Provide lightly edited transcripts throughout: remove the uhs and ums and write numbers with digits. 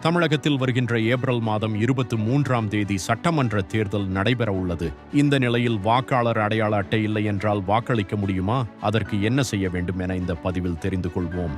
தமிழகத்தில் வருகின்ற ஏப்ரல் மாதம் 23ஆம் தேதி சட்டமன்ற தேர்தல் நடைபெற உள்ளது. இந்த நிலையில் வாக்காளர் அடையாள அட்டை இல்லை என்றால் வாக்களிக்க முடியுமா? அதற்கு என்ன செய்ய வேண்டும் என இந்த பதிவில் தெரிந்து கொள்வோம்.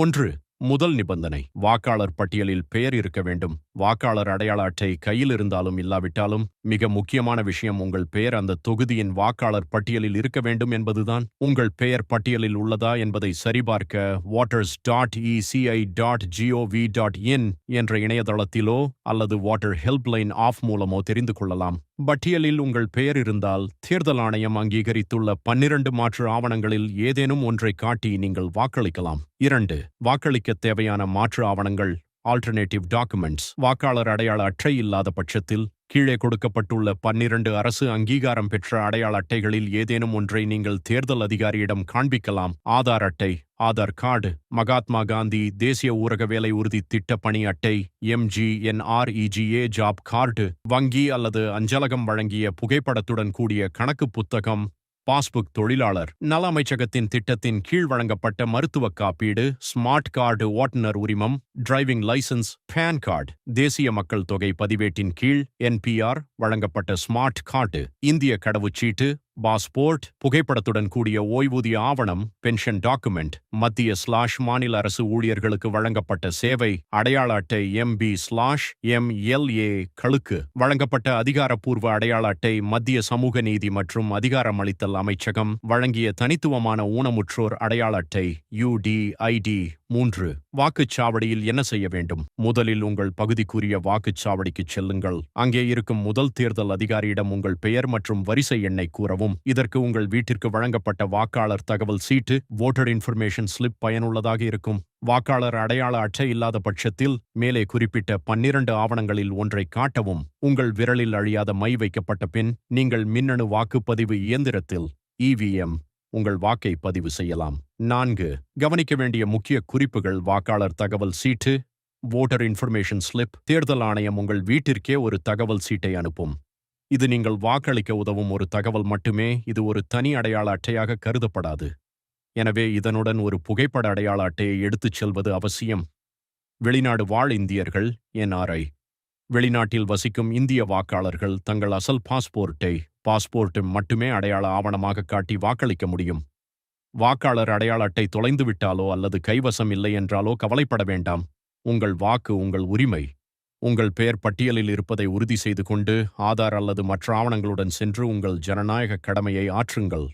ஒன்று. முதல் நிபந்தனை, வாக்காளர் பட்டியலில் பெயர் இருக்க வேண்டும். வாக்காளர் அடையாள அட்டை கையில் இருந்தாலும் இல்லாவிட்டாலும் மிக முக்கியமான விஷயம் உங்கள் பெயர் அந்த தொகுதியின் வாக்காளர் பட்டியலில் இருக்க வேண்டும் என்பதுதான். உங்கள் பெயர் பட்டியலில் உள்ளதா என்பதை சரிபார்க்க voters.eci.gov.in என்ற இணையதளத்திலோ அல்லது வாட்டர் ஹெல்ப்லைன் ஆஃப் மூலமோ தெரிந்து கொள்ளலாம். பட்டியலில் உங்கள் பெயர் இருந்தால் தேர்தல் ஆணையம் அங்கீகரித்துள்ள 12 மாற்று ஆவணங்களில் ஏதேனும் ஒன்றை காட்டி நீங்கள் வாக்களிக்கலாம். 2. வாக்களிக்க தேவையான மாற்று ஆவணங்கள் ஆல்டர்னேட்டிவ் டாக்குமெண்ட்ஸ். வாக்காளர் அடையாள அட்டை இல்லாத பட்சத்தில் கீழே கொடுக்கப்பட்டுள்ள 12 அரசு அங்கீகாரம் பெற்ற அடையாள அட்டைகளில் ஏதேனும் ஒன்றை நீங்கள் தேர்தல் அதிகாரியிடம் காண்பிக்கலாம். ஆதார் அட்டை, ஆதார் கார்டு, மகாத்மா காந்தி தேசிய ஊரக வேலை உறுதி திட்ட பணி அட்டை, MGNREGA ஜாப் கார்டு, வங்கி அல்லது அஞ்சலகம் வழங்கிய புகைப்படத்துடன் கூடிய கணக்கு புத்தகம், பாஸ்புக், தொழிலாளர் நல அமைச்சகத்தின் திட்டத்தின் கீழ் வழங்கப்பட்ட மருத்துவ காப்பீடு, ஸ்மார்ட் கார்டு, ஓட்டுநர் உரிமம், டிரைவிங் லைசன்ஸ், பேன் கார்டு, தேசிய மக்கள் தொகை பதிவேட்டின் கீழ் NPR வழங்கப்பட்ட ஸ்மார்ட் கார்டு, இந்திய கடவுச்சீட்டு, பாஸ்போர்ட், புகைப்படத்துடன் கூடிய ஓய்வூதிய ஆவணம், பென்ஷன் டாக்குமெண்ட், மத்திய/மாநில அரசு ஊழியர்களுக்கு வழங்கப்பட்ட சேவை அடையாள அட்டை, MB/MLA களுக்கு வழங்கப்பட்ட அதிகாரப்பூர்வ அடையாள அட்டை, மத்திய சமூக நீதி மற்றும் அதிகாரமளித்தல் அமைச்சகம் வழங்கிய தனித்துவமான ஊனமுற்றோர் அடையாள அட்டை, UDID. 3. வாக்குச்சாவடியில் என்ன செய்ய வேண்டும்? முதலில் உங்கள் பகுதிக்குரிய வாக்குச்சாவடிக்கு செல்லுங்கள். அங்கே இருக்கும் முதல் தேர்தல் அதிகாரியிடம் உங்கள் பெயர் மற்றும் வரிசை எண்ணை கூறவும். இதற்கு உங்கள் வீட்டிற்கு வழங்கப்பட்ட வாக்காளர் தகவல் சீட்டு, வோட்டர் இன்ஃபர்மேஷன் ஸ்லிப் பயனுள்ளதாக இருக்கும். வாக்காளர் அடையாள அட்டை இல்லாத பட்சத்தில் மேலே குறிப்பிட்ட 12 ஆவணங்களில் ஒன்றை காட்டவும். உங்கள் விரலில் அழியாத மை வைக்கப்பட்ட பின் நீங்கள் மின்னணு வாக்குப்பதிவு இயந்திரத்தில் EVM உங்கள் வாக்கை பதிவு செய்யலாம். 4. கவனிக்க வேண்டிய முக்கிய குறிப்புகள் வாக்காளர் தகவல் சீட்டு, வோட்டர் இன்ஃபர்மேஷன் ஸ்லிப். தேர்தல் ஆணையம் உங்கள் வீட்டிற்கே ஒரு தகவல் சீட்டை அனுப்பும். இது நீங்கள் வாக்களிக்க உதவும் ஒரு தகவல் மட்டுமே. இது ஒரு தனி அடையாள அட்டையாக கருதப்படாது. எனவே இதனுடன் ஒரு புகைப்பட அடையாள அட்டையை எடுத்துச் செல்வது அவசியம். வெளிநாடு வாழ் இந்தியர்கள் NRI. வெளிநாட்டில் வசிக்கும் இந்திய வாக்காளர்கள் தங்கள் அசல் பாஸ்போர்ட் மட்டுமே அடையாள ஆவணமாக காட்டி வாக்களிக்க முடியும். வாக்காளர் அடையாள அட்டை தொலைந்துவிட்டாலோ அல்லது கைவசம் இல்லை என்றாலோ கவலைப்பட வேண்டாம். உங்கள் வாக்கு உங்கள் உரிமை. உங்கள் பெயர் பட்டியலில் இருப்பதை உறுதி செய்து கொண்டு ஆதார் அல்லது மற்ற ஆவணங்களுடன் சென்று உங்கள் ஜனநாயக கடமையை ஆற்றுங்கள்.